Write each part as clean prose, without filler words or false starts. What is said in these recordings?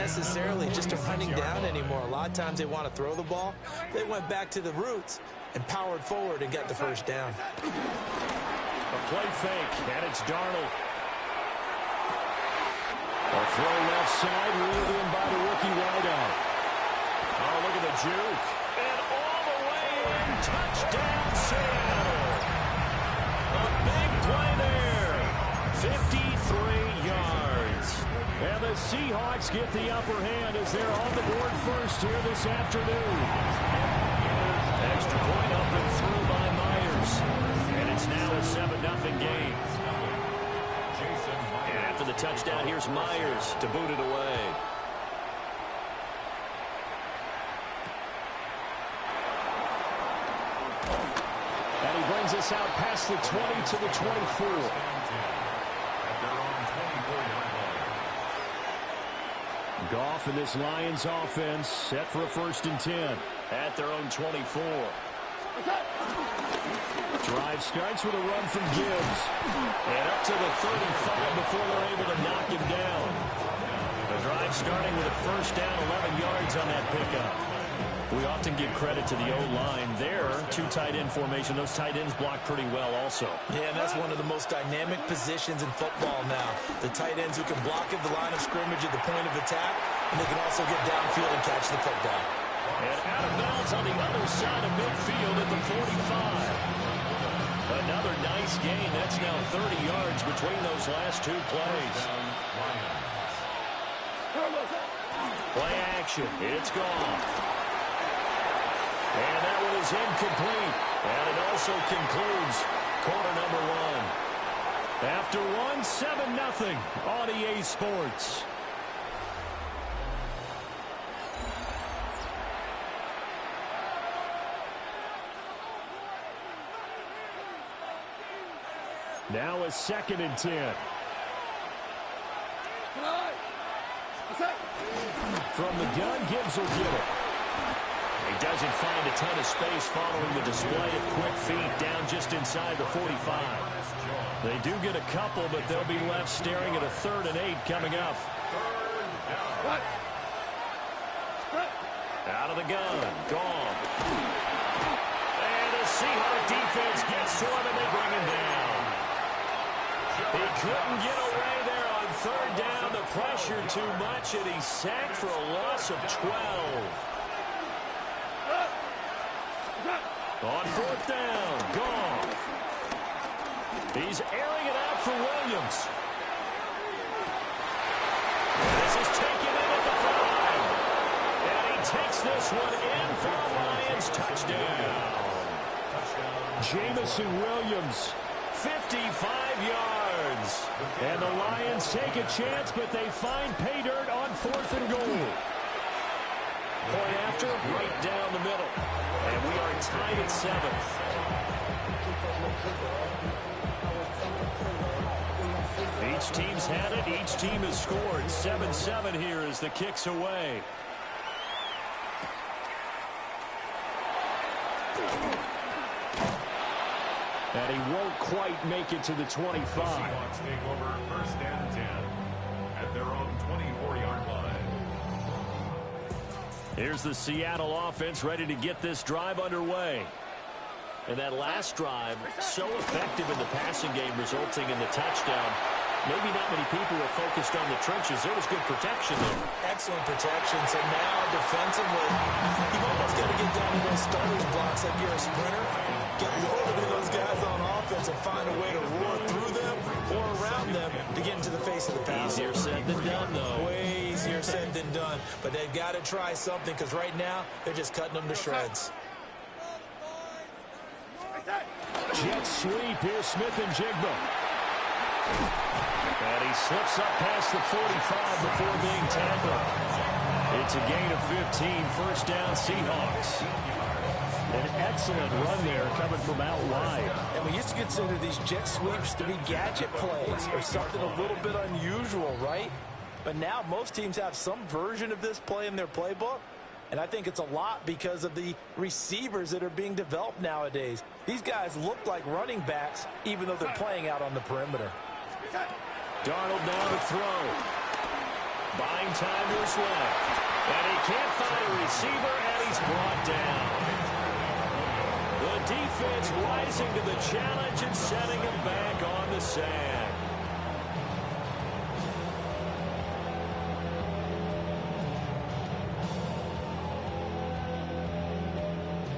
necessarily just a running down anymore. A lot of times they want to throw the ball. They went back to the roots and powered forward and got the first down. A play fake, and it's Darnold. A throw left side, reeled in by the rookie wideout. Oh, look at the juke. And all the way in, touchdown Seattle. A big play there. 53 yards. And the Seahawks get the upper hand as they're on the board first here this afternoon. Extra point up and through by Myers. And it's now a 7-0 game. And after the touchdown, here's Myers to boot it away. And he brings us out past the 20 to the 24. Goff and this Lions offense set for a 1st and 10 at their own 24. Drive starts with a run from Gibbs. And up to the 35 before they're able to knock him down. The drive starting with a 1st down, 11 yards on that pickup. We often give credit to the O-line there. 2 tight end formation. Those tight ends block pretty well also. Yeah, and that's one of the most dynamic positions in football now. The tight ends who can block at the line of scrimmage at the point of attack, and they can also get downfield and catch the football. And out of bounds on the other side of midfield at the 45. Another nice gain. That's now 30 yards between those last 2 plays. Play action. It's gone. And that one is incomplete. And it also concludes quarter number 1. After 1, 7-0 on EA Sports. Now a 2nd and 10. From the gun, Gibbs will get it. He doesn't find a ton of space following the display of quick feet down just inside the 45. They do get a couple, but they'll be left staring at a 3rd and 8 coming up. Out of the gun, gone. And the Seahawks defense gets to him and they bring him down. He couldn't get away there on 3rd down. The pressure too much, and he's sacked for a loss of 12. On 4th down, gone. He's airing it out for Williams. This is taken in at the 5. And he takes this one in for a Lions touchdown. Jamison Williams, 55 yards. And the Lions take a chance, but they find pay dirt on 4th and goal. Point after, right down the middle. And we are tied at 7. Each team's had it. Each team has scored. 7-7 here as the kick's away. And he won't quite make it to the 25. Seahawks take over 1st and 10 at their own 24-yard line. Here's the Seattle offense ready to get this drive underway. And that last drive, so effective in the passing game, resulting in the touchdown. Maybe not many people were focused on the trenches. There was good protection there. Excellent protection. So now defensively, you've almost got to get down to those starters blocks like you're a sprinter. Get lower to those guys on offense and find a way to roar through them or around them to get into the face of the pass. Easier said than done, though. Way easier said than done. But they've got to try something because right now they're just cutting them to shreds. Jet sweep here, Smith-Njigba. And he slips up past the 45 before being tackled. It's a gain of 15, 1st down Seahawks. An excellent run there coming from out wide. And we used to consider these jet sweeps to be gadget plays or something a little bit unusual, right? But now most teams have some version of this play in their playbook. And I think it's a lot because of the receivers that are being developed nowadays. These guys look like running backs even though they're playing out on the perimeter. Darnold now to throw. Buying time to his left. And he can't find a receiver, and he's brought down. The defense rising to the challenge and setting him back on the sand.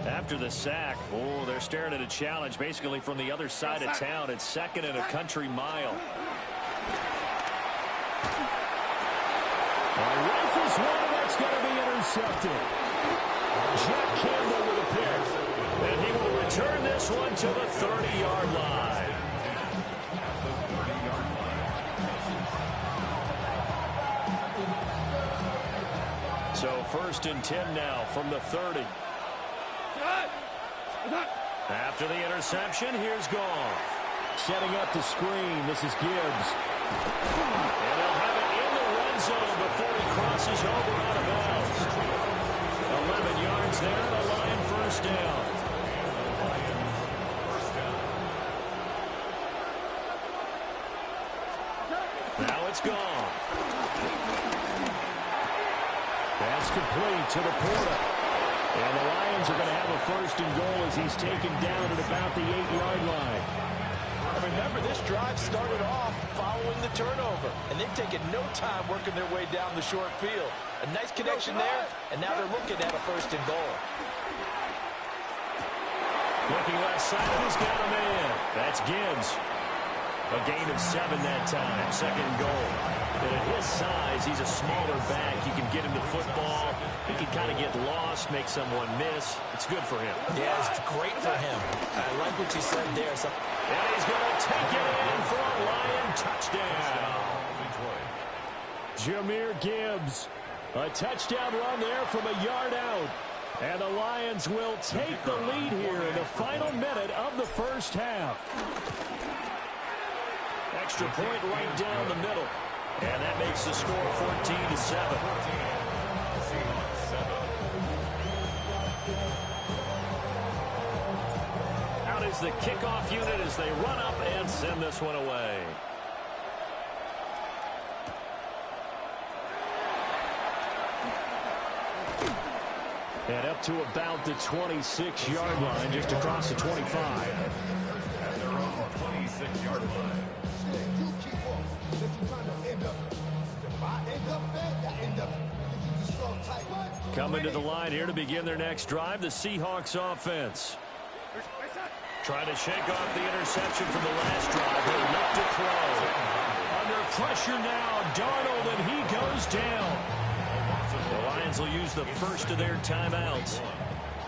After the sack, they're staring at a challenge basically from the other side of town. It's 2nd and a country mile. Rifles one, that's going to be intercepted. Jack Campbell with a pick. And he will return this one to the 30-yard line. So 1st and 10 now from the 30. After the interception, here's Goff. Setting up the screen, this is Gibbs. And they'll have it in the red zone before he crosses over out of bounds. 11 yards there, and a Lion first down. Now it's gone. Pass complete to the Porter. And the Lions are going to have a 1st and goal as he's taken down at about the 8-yard line. And remember, this drive started off following the turnover, and they've taken no time working their way down the short field. A nice connection there, and now they're looking at a 1st and goal. Looking left side, he's got a man. That's Gibbs. A gain of 7 that time, 2nd and goal. And at his size, he's a smaller back. You can get him to football. He can kind of get lost, make someone miss. It's good for him. Yeah, it's great for him. I like what you said there. And he's going to take it in for a Lion touchdown. Jahmyr Gibbs. A touchdown run there from a yard out. And the Lions will take the lead here in the final minute of the first half. Extra point right down the middle. And that makes the score 14-7. Out is the kickoff unit as they run up and send this one away. And up to about the 26-yard line, just across the 25. At their own 26-yard line. Coming to the line here to begin their next drive, the Seahawks offense. Trying to shake off the interception from the last drive. They look to throw. Under pressure now, Darnold, and he goes down. The Lions will use the first of their timeouts,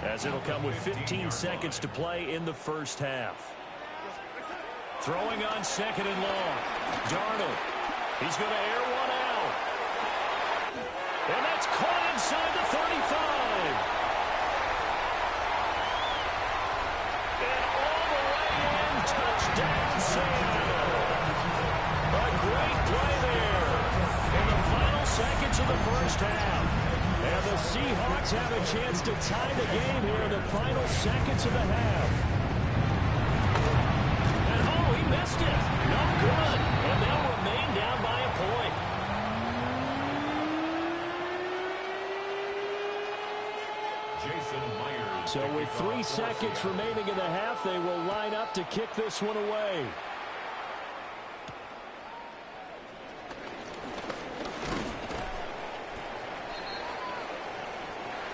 as it'll come with 15 seconds to play in the first half. Throwing on 2nd and long. Darnold. He's going to air one out. And that's caught inside the 35. And all the way in, touchdown Seattle. A great play there in the final seconds of the first half. And the Seahawks have a chance to tie the game here in the final seconds of the half. And he missed it. No good. And they'll remain down by a point. Myers. So with 3 seconds remaining in the half, they will line up to kick this one away.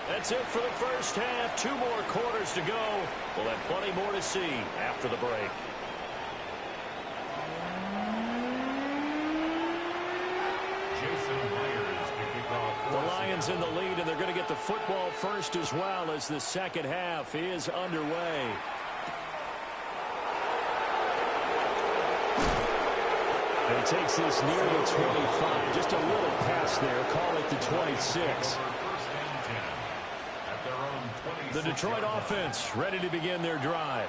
That's it for the first half. 2 more quarters to go. We'll have plenty more to see after the break. The Lions in the lead, and they're going to get the football first as well as the second half is underway. And he takes this near the 25. Just a little pass there. Call it the 26. The Detroit offense ready to begin their drive.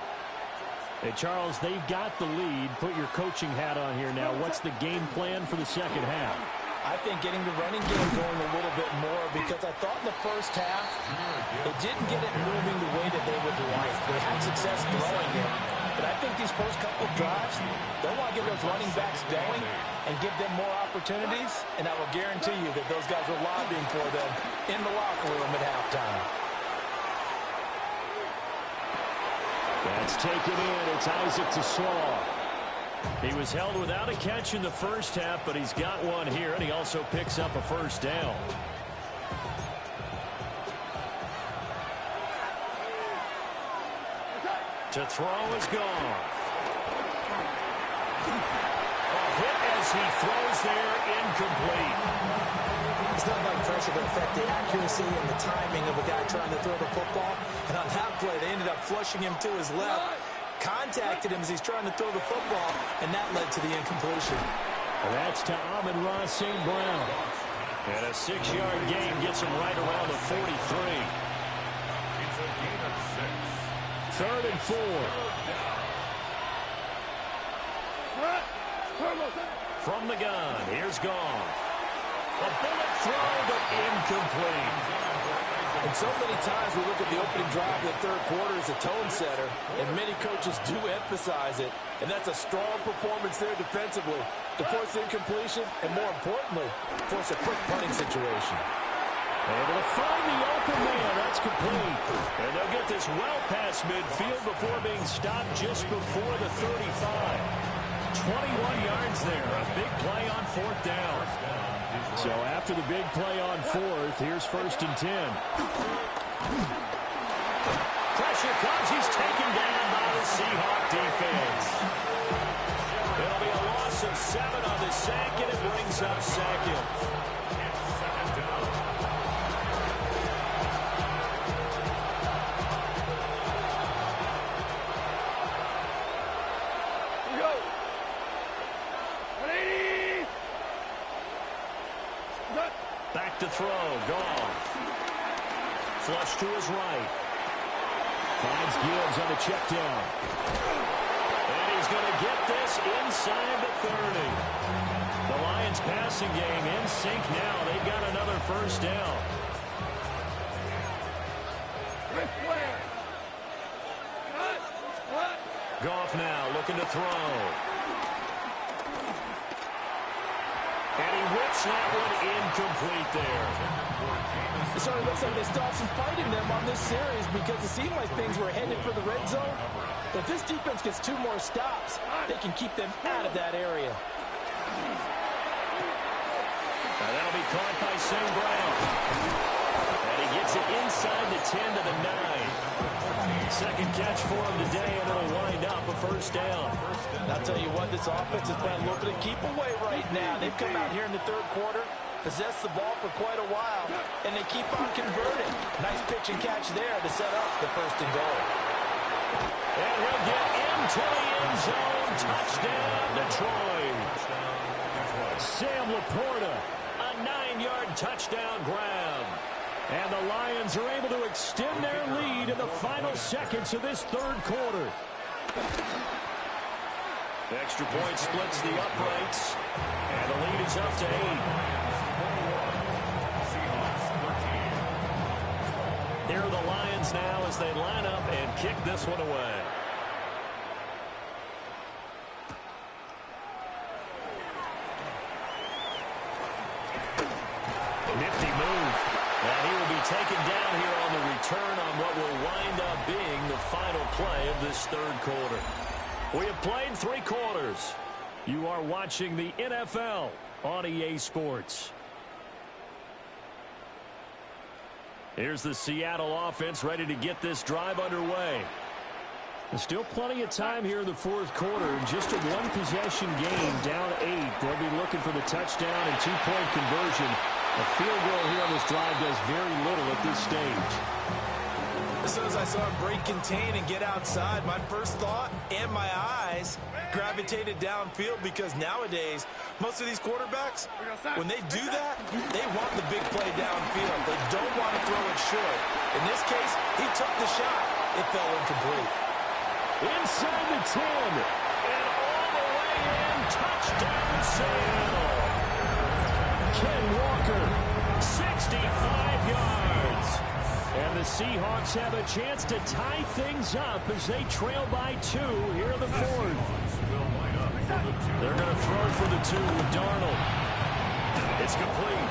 Hey, Charles, they've got the lead. Put your coaching hat on here now. What's the game plan for the second half? I think getting the running game going a little bit more, because I thought in the first half they didn't get it moving the way that they would like. They had success throwing it, But I think these first couple of drives, they'll want to get those running backs going and give them more opportunities, and I will guarantee you that those guys are lobbying for them in the locker room at halftime. That's taken in. It's Isaac TeSlaa. He was held without a catch in the first half, but he's got one here, and he also picks up a first down. To throw is gone. A hit as he throws there, incomplete. It's not like pressure to affect the accuracy and the timing of a guy trying to throw the football. And on that play, they ended up flushing him to his left, contacted him as he's trying to throw the football, and that led to the incompletion. And that's to Amon-Ra St. Brown. And a 6-yard gain gets him right around the 43. It's a gain of 6. 3rd and 4. From the gun, here's Goff. A bullet throw, but incomplete. And so many times we look at the opening drive of the third quarter as a tone setter, and many coaches do emphasize it. And that's a strong performance there defensively to force incompletion and, more importantly, force a quick punting situation. Able to find the open man. That's complete. And they'll get this well past midfield before being stopped just before the 35. 21 yards there. A big play on 4th down. So after the big play on 4th, here's 1st and 10. Pressure comes. He's taken down by the Seahawk defense. It'll be a loss of 7 on the sack, and it brings up 2nd. Back to throw. Goff. Flush to his right. Finds Gibbs on the check down. And he's going to get this inside the 30. The Lions passing game in sync now. They've got another first down. Goff now looking to throw. And he whips that one incomplete there. It certainly looks like they stopped some fighting them on this series because it seemed like things were headed for the red zone. But if this defense gets 2 more stops, they can keep them out of that area. Now that'll be caught by St. Brown. And he gets it inside the 10 to the 9. Second catch for him today, and it'll wind up a first down. And I'll tell you what, this offense is playing a little bit of keep away right now. They've come out here in the third quarter, possessed the ball for quite a while, and they keep on converting. Nice pitch and catch there to set up the 1st and goal. And he'll get into the end zone. Touchdown, Detroit. Sam Laporta, a 9-yard touchdown grab. And the Lions are able to extend their lead in the final seconds of this third quarter. The extra point splits the uprights. And the lead is up to 8. Here are the Lions now as they line up and kick this one away. Nifty move. And he will be taken down here on the return on what will wind up being the final play of this third quarter. We have played 3 quarters. You are watching the NFL on EA Sports. Here's the Seattle offense ready to get this drive underway. There's still plenty of time here in the fourth quarter. Just a 1-possession game, down 8. They'll be looking for the touchdown and 2-point conversion. A field goal here on this drive does very little at this stage. As soon as I saw him break contain and get outside, my first thought and my eyes gravitated downfield because nowadays, most of these quarterbacks, when they do that, they want the big play downfield. They don't want to throw it short. In this case, he took the shot. It fell incomplete. Inside the 10, and all the way in, touchdown Seattle. Ken Walker, 65 yards. And the Seahawks have a chance to tie things up as they trail by 2 here in the fourth. They're going to throw for the 2 with Darnold. It's complete.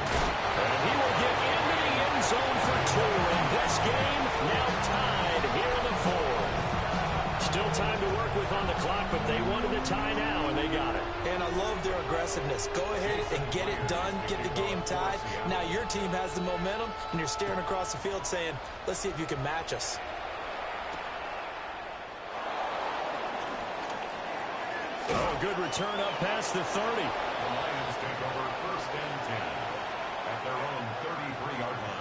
And he will get into the end zone for 2. And this game now tied here in the fourth. Still time to work with on the clock, but they wanted to tie now, and they got it. And I love their aggressiveness. Go ahead and get it done, get the game tied. Now your team has the momentum, and you're staring across the field saying, let's see if you can match us. Oh, good return up past the 30. The Lions take over 1st and 10 at their own 33-yard line.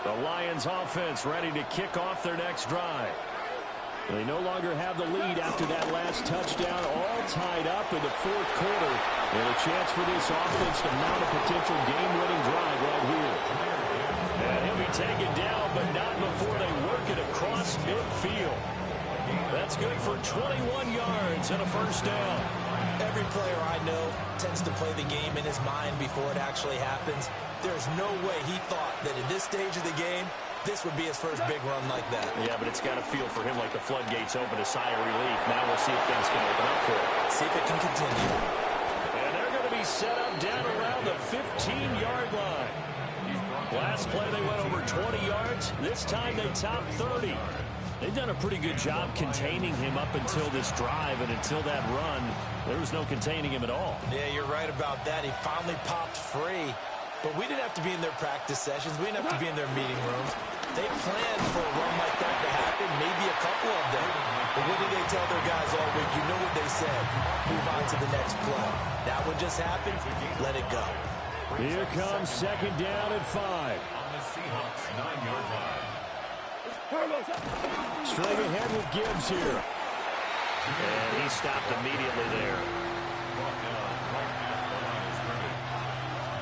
The Lions offense ready to kick off their next drive. They no longer have the lead after that last touchdown, all tied up in the fourth quarter. And a chance for this offense to mount a potential game-winning drive right here. And he'll be taken down, but not before they work it across midfield. That's good for 21 yards and a first down. Every player I know tends to play the game in his mind before it actually happens. There's no way he thought that at this stage of the game, this would be his first big run like that. Yeah, but it's got to feel for him like the floodgates open, a sigh of relief. Now we'll see if things can open up for him. See if it can continue. And they're going to be set up down around the 15-yard line. Last play they went over 20 yards. This time they topped 30. They've done a pretty good job containing him up until this drive, and until that run, there was no containing him at all. Yeah, you're right about that. He finally popped free. But we didn't have to be in their practice sessions. We didn't have to be in their meeting rooms. They planned for a run like that to happen, maybe a couple of them. But what did they tell their guys all week? You know what they said. Move on to the next play. That one just happened. Let it go. Here comes 2nd down and 5. On the Seahawks 9-yard line. Straight ahead with Gibbs here. And he stopped immediately there. Brought down right at the line of scrimmage.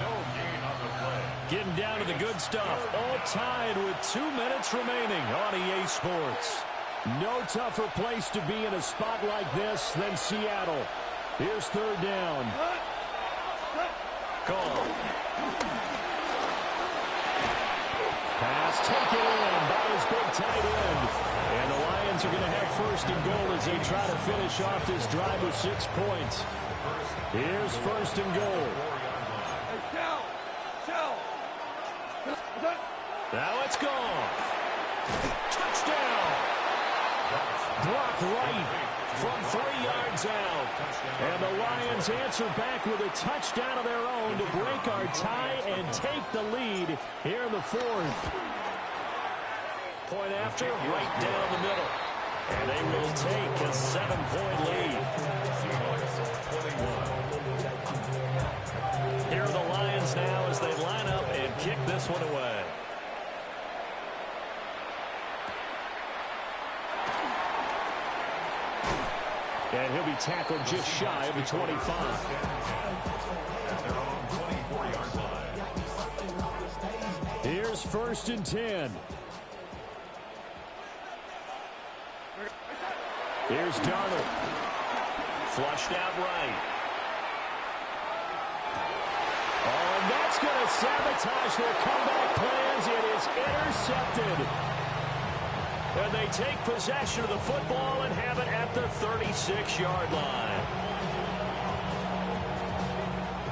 No gain on the play. Getting down to the good stuff. All tied with 2 minutes remaining on EA Sports. No tougher place to be in a spot like this than Seattle. Here's 3rd down. Call. Pass taken in by his big tight end. And the Lions are going to have 1st and goal as they try to finish off this drive with 6 points. Here's 1st and goal. Now it's gone. Touchdown. Blocked right from 3 yards out. And the Lions answer back with a touchdown of their own to break our tie and take the lead here in the 4th. Point after, right down the middle. And they will take a 7-point lead. Here are the Lions now as they line up and kick this one away. And he'll be tackled just shy of the 25. At their own 24-yard line. Here's 1st and 10. Here's Darnold. Flushed out right. Oh, and that's going to sabotage their comeback plans. It is intercepted. And they take possession of the football and have it at the 36-yard line.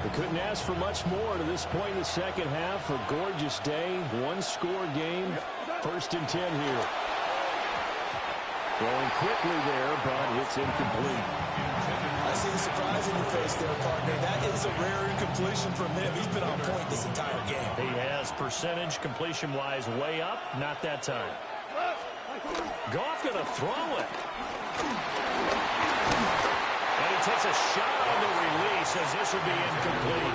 They couldn't ask for much more to this point in the second half. A gorgeous day, one-score game. 1st and 10 here. Throwing quickly there, but it's incomplete. I see the surprise in your face there, partner. That is a rare incompletion from him. He's been on point this entire game. He has percentage completion-wise way up. Not that time. Goff going to throw it. And he takes a shot on the release as this will be incomplete.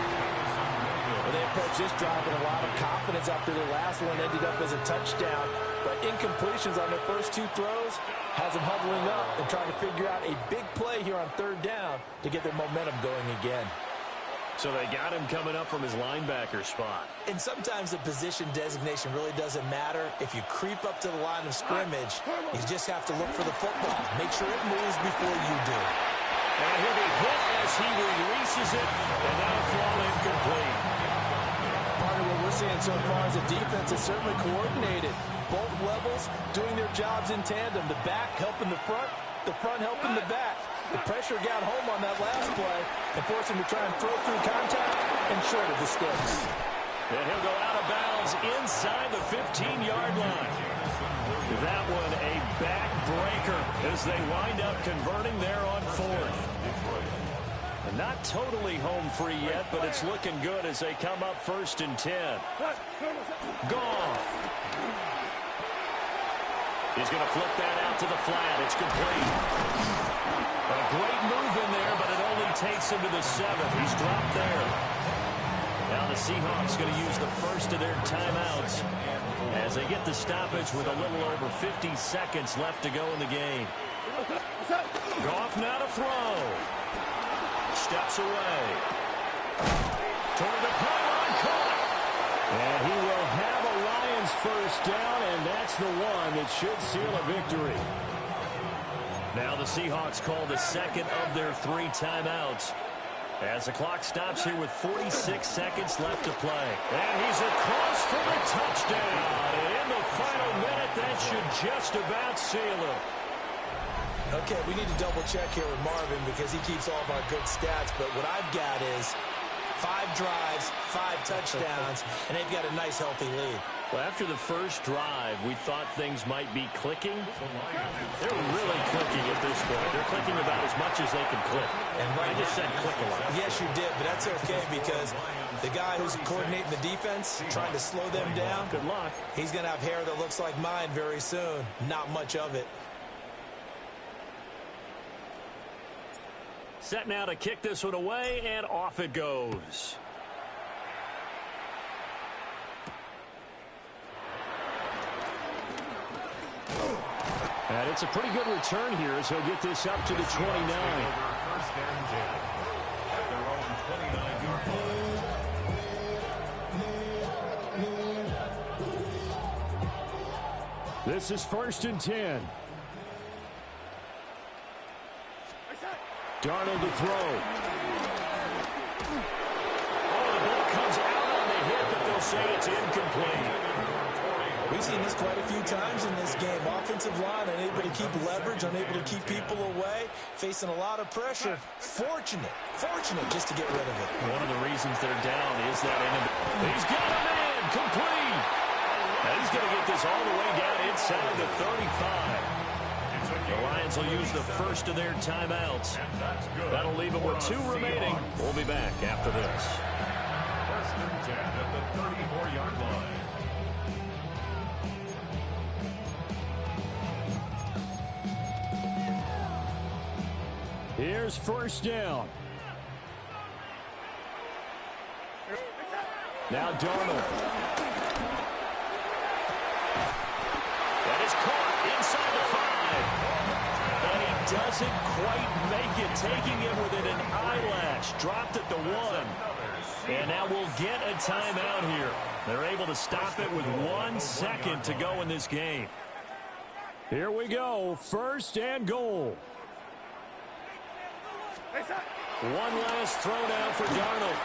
Well, they approach this drive with a lot of confidence after their last one ended up as a touchdown. But incompletions on their first 2 throws has them huddling up and trying to figure out a big play here on 3rd down to get their momentum going again. So they got him coming up from his linebacker spot. And sometimes the position designation really doesn't matter. If you creep up to the line of scrimmage, you just have to look for the football. Make sure it moves before you do. And he'll be hit as he releases it, and that'll fall incomplete. Partner, what we're seeing so far is a defense that's certainly coordinated. Both levels doing their jobs in tandem. The back helping the front helping the back. The pressure got home on that last play and forced him to try and throw through contact and short of the sticks. And he'll go out of bounds inside the 15-yard line. That one a backbreaker as they wind up converting there on fourth. And not totally home free yet, but it's looking good as they come up 1st and 10. Goff. He's going to flip that out to the flat. It's complete. A great move in there, but it only takes him to the 7. He's dropped there. Now the Seahawks going to use the first of their timeouts as they get the stoppage with a little over 50 seconds left to go in the game. Goff now to throw. Steps away. Toward the pylon, caught. And he will have a Lions first down, and that's the one that should seal a victory. Now the Seahawks call the second of their 3 timeouts as the clock stops here with 46 seconds left to play. And he's across for the touchdown. And in the final minute, that should just about seal it. Okay, we need to double check here with Marvin because he keeps all of our good stats. But what I've got is 5 drives, 5 touchdowns, and they've got a nice, healthy lead. Well, after the first drive, we thought things might be clicking. They're really clicking at this point. They're clicking about as much as they can click. And right, I just said click a lot. Yes, you did, but that's okay because the guy who's coordinating the defense, trying to slow them down, Good luck. He's going to have hair that looks like mine very soon. Not much of it. Set now to kick this one away, and off it goes. And it's a pretty good return here as he'll get this up to the 29. First and 10 at their own 29-yard line. This is 1st and 10. Darnold to throw. Oh, the ball comes out on the hit, but they'll say it's incomplete. We've seen this quite a few times in this game. Offensive line unable to keep leverage, unable to keep people away, facing a lot of pressure. Fortunate just to get rid of it. One of the reasons they're down is that inability. He's got a man, complete. And he's going to get this all the way down inside the 35. The Lions will use the first of their timeouts. That'll leave them with 2 remaining. We'll be back after this. 1st and 10 at the 34-yard line. Here's 1st down. Now Darnold. That is caught inside the 5. And he doesn't quite make it, taking it within an eyelash. Dropped at the 1. And now we'll get a timeout here. They're able to stop it with 1 second to go in this game. Here we go. 1st and goal. One last throw down for Darnold.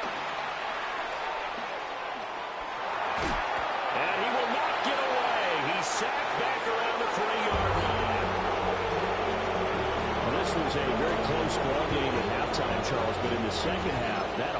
And he will not get away. He's sacked back around the 3-yard line. Well, this was a very close ball game at halftime, Charles, but in the second half, that